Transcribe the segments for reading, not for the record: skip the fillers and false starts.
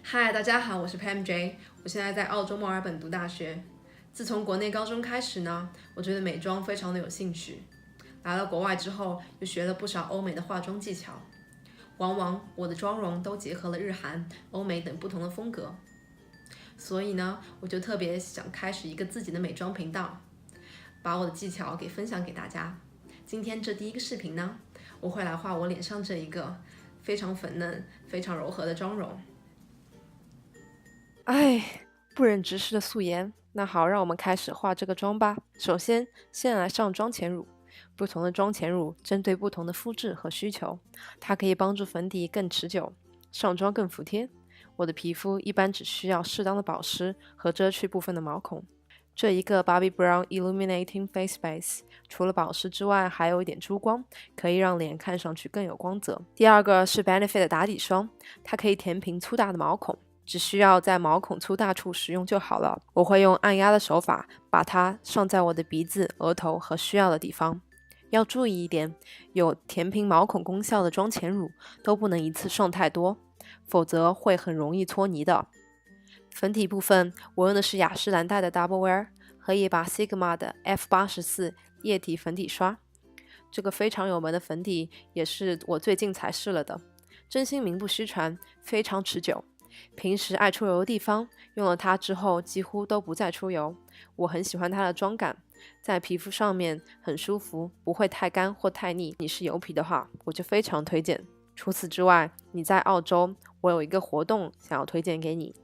嗨，大家好，我是 Pam J， 我现在在澳洲墨尔本读大学。自从国内高中开始呢，我觉得美妆非常的有兴趣。来了国外之后，又学了不少欧美的化妆技巧。往往我的妆容都结合了日韩、欧美等不同的风格。所以呢，我就特别想开始一个自己的美妆频道，把我的技巧给分享给大家。今天这第一个视频呢，我会来画我脸上这一个非常粉嫩、非常柔和的妆容。不忍直视的素颜。那好，让我们开始画这个妆吧。首先，先来上妆前乳。不同的妆前乳针对不同的肤质和需求，它可以帮助粉底更持久，上妆更服帖。我的皮肤一般只需要适当的保湿和遮去部分的毛孔。这一个 Bobbi Brown Illuminating Face Base 除了保湿之外，还有一点珠光，可以让脸看上去更有光泽。第二个是 Benefit 的打底霜，它可以填平粗大的毛孔。只需要在毛孔粗大处使用就好了。我会用按压的手法把它上在我的鼻子、额头和需要的地方。要注意一点，有填平毛孔功效的妆前乳都不能一次上太多，否则会很容易搓泥的。粉体部分，我用的是雅诗兰黛的 Double Wear 和一把 Sigma 的 F84液体粉底刷。这个非常有门的粉底也是我最近才试了的，真心名不虚传，非常持久。平时爱出油的地方，用了它之后几乎都不再出油。我很喜欢它的妆感，在皮肤上面很舒服，不会太干或太腻。你是油皮的话，我就非常推荐。除此之外，你在澳洲，我有一个活动想要推荐给你。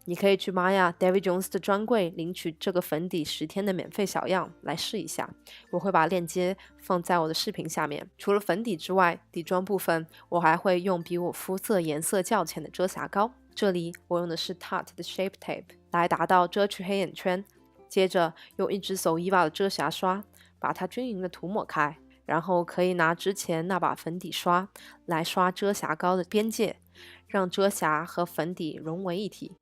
你可以去玛雅 David Jones 的专柜领取这个粉底10天的免费小样来试一下，我会把链接放在我的视频下面。除了粉底之外，底妆部分我还会用比我肤色颜色较浅的遮瑕膏，这里我用的是 Tarte 的 Shape Tape 来达到遮去黑眼圈。接着用一支 Zoeva 的遮瑕刷把它均匀的涂抹开，然后可以拿之前那把粉底刷来刷遮瑕膏的边界，让遮瑕和粉底融为一体。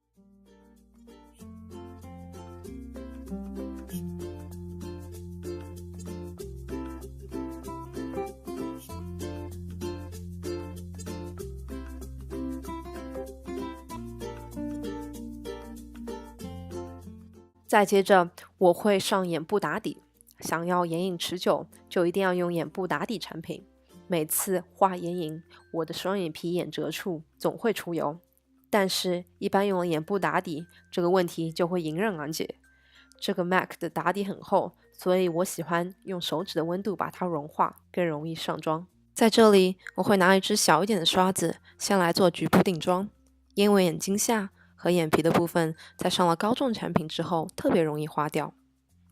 再接着我会上眼部打底，想要眼影持久，就一定要用眼部打底产品。每次画眼影，我的双眼皮眼褶处总会出油，但是一般用了眼部打底，这个问题就会迎刃而解。这个 MAC 的打底很厚，所以我喜欢用手指的温度把它融化，更容易上妆。在这里，我会拿一支小一点的刷子，先来做局部定妆，因为眼睛下和眼皮的部分在上了膏状产品之后特别容易花掉，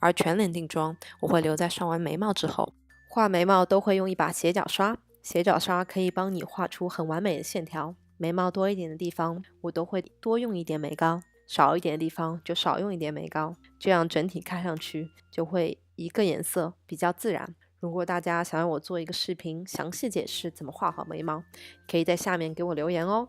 而全脸定妆我会留在上完眉毛之后。画眉毛都会用一把斜角刷，斜角刷可以帮你画出很完美的线条。眉毛多一点的地方我都会多用一点眉膏，少一点的地方就少用一点眉膏，这样整体看上去就会一个颜色比较自然。如果大家想要我做一个视频详细解释怎么画好眉毛，可以在下面给我留言哦。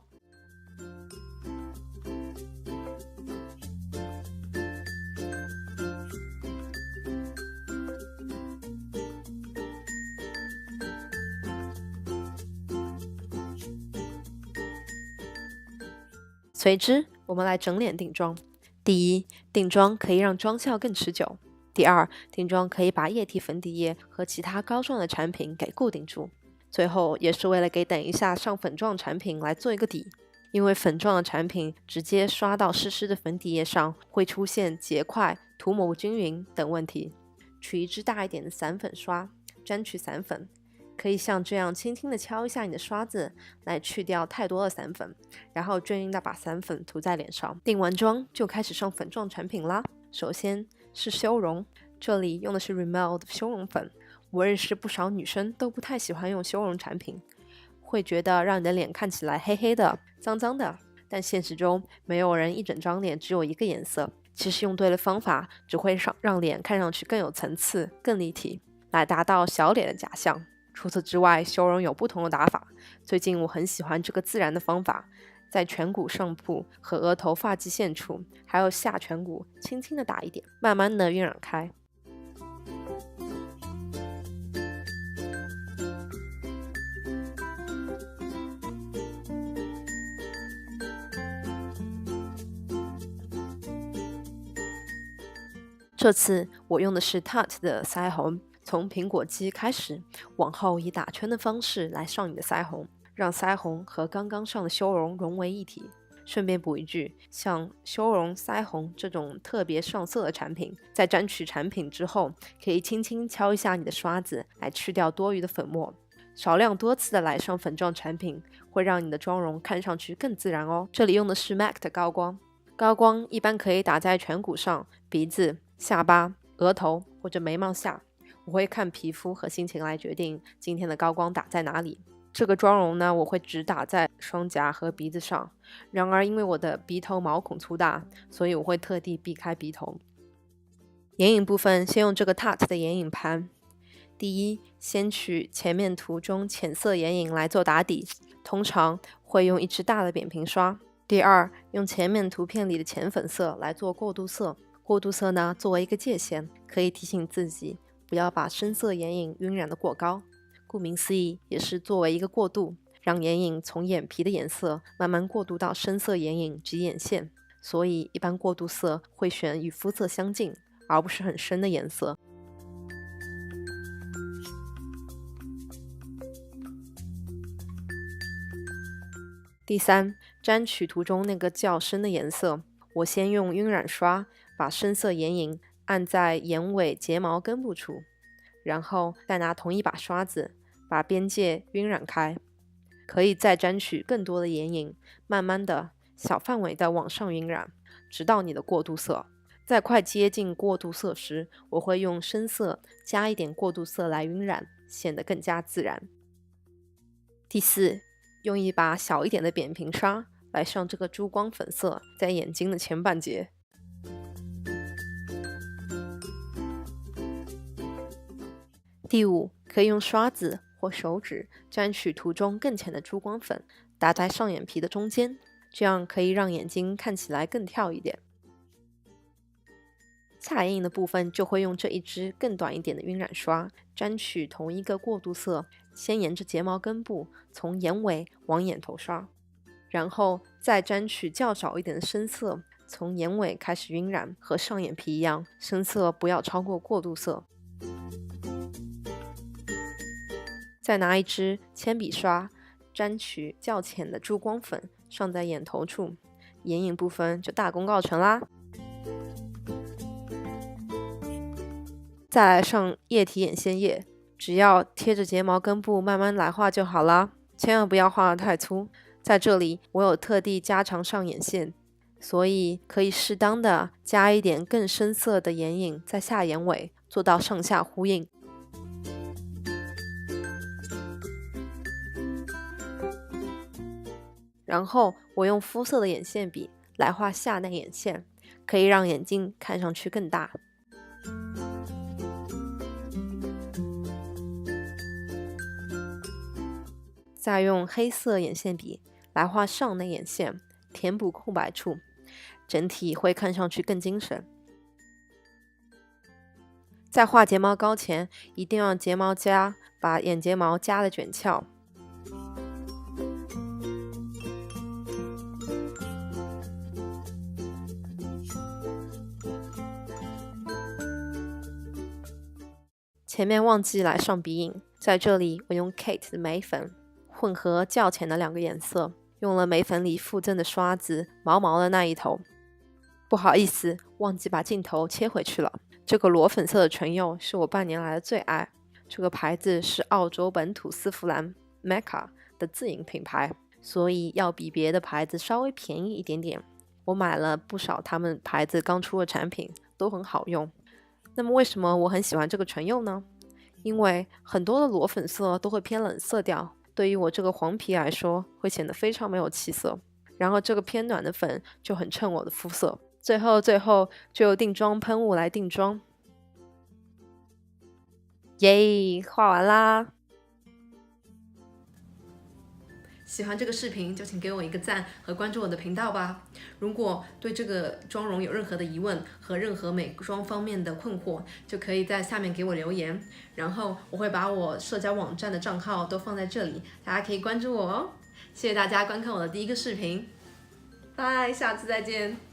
随之，我们来整脸定妆。第一，定妆可以让妆效更持久。第二，定妆可以把液体粉底液和其他膏状的产品给固定住。最后，也是为了给等一下上粉状产品来做一个底，因为粉状的产品直接刷到湿湿的粉底液上，会出现结块、涂抹不均匀等问题。取一支大一点的散粉刷，沾取散粉。可以像这样轻轻地敲一下你的刷子，来去掉太多的散粉，然后均匀地把散粉涂在脸上。定完妆就开始上粉状产品啦。首先是修容，这里用的是 Rimmel 的修容粉。我认识不少女生都不太喜欢用修容产品，会觉得让你的脸看起来黑黑的、脏脏的。但现实中没有人一整张脸只有一个颜色，其实用对了方法，只会让脸看上去更有层次、更立体，来达到小脸的假象。除此之外，修容有不同的打法。最近我很喜欢这个自然的方法，在颧骨上部和额头发际线处，还有下颧骨轻轻的打一点，慢慢的晕染开。这次我用的是 Tarte 的腮红，从苹果肌开始，往后以打圈的方式来上你的腮红，让腮红和刚刚上的修容融为一体。顺便补一句，像修容腮红这种特别上色的产品，在沾取产品之后，可以轻轻敲一下你的刷子，来去掉多余的粉末。少量多次的来上粉状产品，会让你的妆容看上去更自然哦。这里用的是 MAC 的高光，高光一般可以打在颧骨上、鼻子、下巴、额头或者眉毛下，我会看皮肤和心情来决定今天的高光打在哪里。这个妆容呢，我会只打在双颊和鼻子上，然而因为我的鼻头毛孔粗大，所以我会特地避开鼻头。眼影部分先用这个 Tarte 的眼影盘，第一，先取前面涂中浅色眼影来做打底，通常会用一支大的扁平刷。第二，用前面图片里的浅粉色来做过渡色，过渡色呢作为一个界限，可以提醒自己不要把深色眼影晕染得过高。顾名思义，也是作为一个过渡，让眼影从眼皮的颜色慢慢过渡到深色眼影及眼线，所以一般过渡色会选与肤色相近，而不是很深的颜色。第三，沾取图中那个较深的颜色，我先用晕染刷把深色眼影按在眼尾睫毛根部处，然后再拿同一把刷子把边界晕染开，可以再沾取更多的眼影，慢慢的小范围的往上晕染，直到你的过渡色。在快接近过渡色时，我会用深色加一点过渡色来晕染，显得更加自然。第四，用一把小一点的扁平刷来上这个珠光粉色在眼睛的前半截。第五，可以用刷子或手指沾取图中更浅的珠光粉，打在上眼皮的中间，这样可以让眼睛看起来更跳一点。下眼影的部分就会用这一支更短一点的晕染刷，沾取同一个过渡色，先沿着睫毛根部从眼尾往眼头刷，然后再沾取较少一点的深色，从眼尾开始晕染，和上眼皮一样，深色不要超过过渡色。再拿一支铅笔刷，沾取较浅的珠光粉，上在眼头处，眼影部分就大功告成啦。再来上液体眼线液，只要贴着睫毛根部慢慢来画就好啦，千万不要画得太粗。在这里我有特地加长上眼线，所以可以适当的加一点更深色的眼影在下眼尾，做到上下呼应。然后我用肤色的眼线笔来画下内眼线，可以让眼睛看上去更大。再用黑色眼线笔来画上内眼线，填补空白处，整体会看上去更精神。在画睫毛膏前，一定要睫毛夹把眼睫毛夹得卷翘。前面忘记来上鼻影，在这里我用 Kate 的眉粉混合较浅的两个颜色，用了眉粉里附赠的刷子毛毛的那一头。不好意思，忘记把镜头切回去了。这个裸粉色的唇釉是我半年来的最爱，这个牌子是澳洲本土丝芙兰 Mecca 的自营品牌，所以要比别的牌子稍微便宜一点点。我买了不少他们牌子刚出的产品，都很好用。那么为什么我很喜欢这个唇釉呢？因为很多的裸粉色都会偏冷色调，对于我这个黄皮来说会显得非常没有气色，然后这个偏暖的粉就很衬我的肤色。最后就用定妆喷雾来定妆。耶，画完啦！喜欢这个视频就请给我一个赞和关注我的频道吧。如果对这个妆容有任何的疑问和任何美妆方面的困惑，就可以在下面给我留言，然后我会把我社交网站的账号都放在这里，大家可以关注我哦。谢谢大家观看我的第一个视频，拜，下次再见。